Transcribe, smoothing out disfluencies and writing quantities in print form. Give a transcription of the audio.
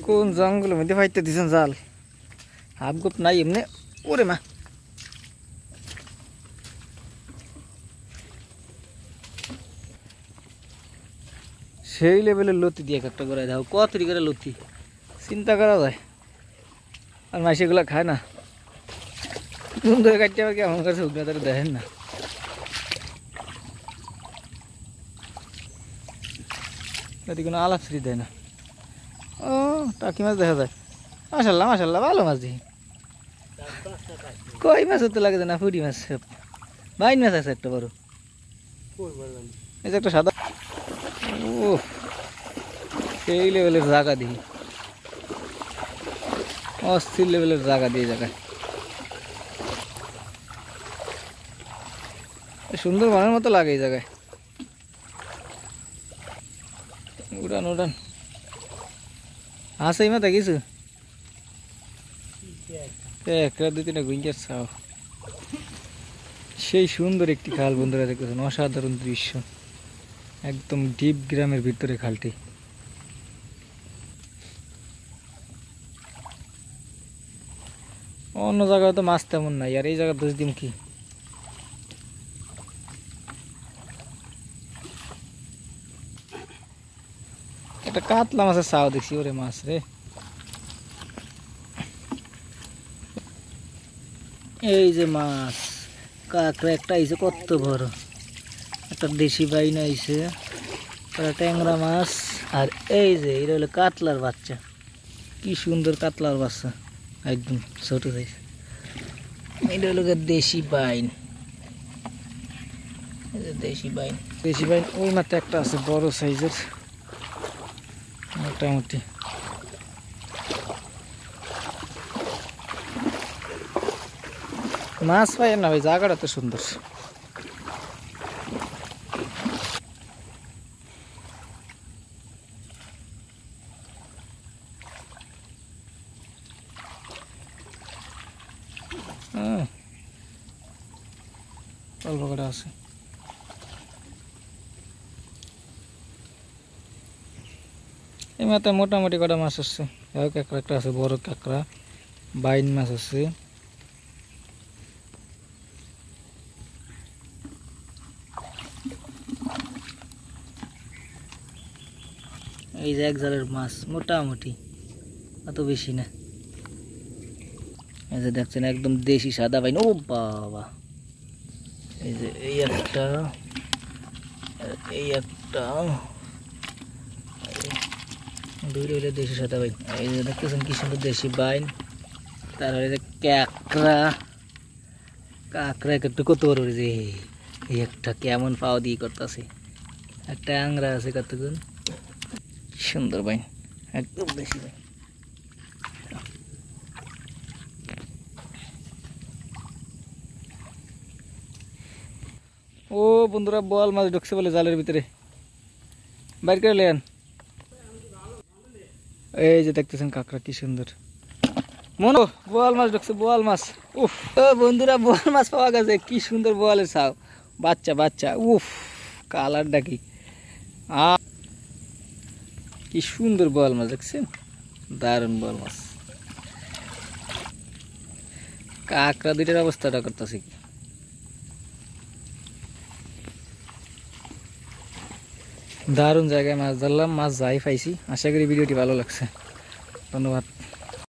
কোন জঙ্গলের মধ্যে ফাইতে দিছেন জাল হাফ গোপ নাই এমনি ওরে মা সেই লেভেলের লতি দিয়ে একটা করে দাও কত করে লতি চিন্তা করা যায় আর মাসি এগুলা খায় না সুন্দর কাটতে হবে কেমন করে শুকনো তারা দেখেন না যদি কোনো আলাপ ফ্রি দেয় না ও টাকি মাছ দেখা যায় মাশাল্লাহ মাশাল্লাহ ভালো মাছ দেখি কই মাছ হতে লাগে না ফুটি মাছ বাইন মাছ আছে একটা বড় এই যে একটা সাদা ও সেই লেভেলের জায়গা দেখি অস্থির লেভেলের জায়গা দিয়ে জায়গায় সুন্দর বানার মতো লাগে এই জায়গায় উড়ান উড়ান আছে মাথা কিছু একটা দুই তিনটা গুইঞ্জার ছাও সেই সুন্দর একটি খাল বন্ধুরা দেখতেছেন অসাধারণ দৃশ্য একদম ডিপ গ্রামের ভিতরে খালটি অন্য জায়গায় তো মাছ তেমন নাই আর এই জায়গা দোষ দিন কি একটা কাতলা মাছের ছাও দেখছি ওরে মাছ রে এই যে মাছ কাঁকড়া একটা আইছে কত বড় একটা দেশি বাইন আইছে ট্যাংরা মাছ আর এই যে এটা হলো কাতলার বাচ্চা কি সুন্দর কাতলার বাচ্চা একদম ছোট সাইজ এটা হলো দেশি বাইন দেশি বাইন ওই মাত্র একটা আছে বড় সাইজের মোটামুটি মাছ পাই না ভাই জায়গাটা তো সুন্দর অল্প করে আছে এই মাথায় মোটামুটি কটা মাছ আসছে কাঁকড়া একটা আছে বড় কাঁকড়া বাইন মাছ আছে এই যে এক জালের মাছ মোটামুটি অত বেশি না এই যে দেখছেন একদম দেশি সাদা বাইন ও বাবা এই যে এই একটা দুই রইলে দেশি সাদা বাইন এই যে দেখতেছেন কি সুন্দর দেশি বাইন তারপরে যে কাঁকড়া একটু কত বড় যে এই একটা কেমন পাও দিয়ে করতেছে একটা আংরা আছে কতক্ষণ সুন্দর বাইন একদম দেশি বাইন ও বন্ধুরা বল মাছ ঢুকছে বলে জালের ভিতরে বাইর করে লেন এই যে দেখতেছেন কাঁকড়া কি সুন্দর মনো বোয়াল মাছ ঢুকছে বোয়াল মাছ উফ ও বন্ধুরা বোয়াল মাছ পাওয়া গেছে কি সুন্দর বোয়ালের ছাও বাচ্চা উফ কালারটা কি সুন্দর বোয়াল মাছ দেখছেন দারুণ বোয়াল মাছ কাঁকড়া দুইটার অবস্থাটা করতেছে কি দারুণ জায়গায় মাছ ধরলাম মাছ যাই পাইছি আশা করি ভিডিওটি ভালো লাগছে ধন্যবাদ।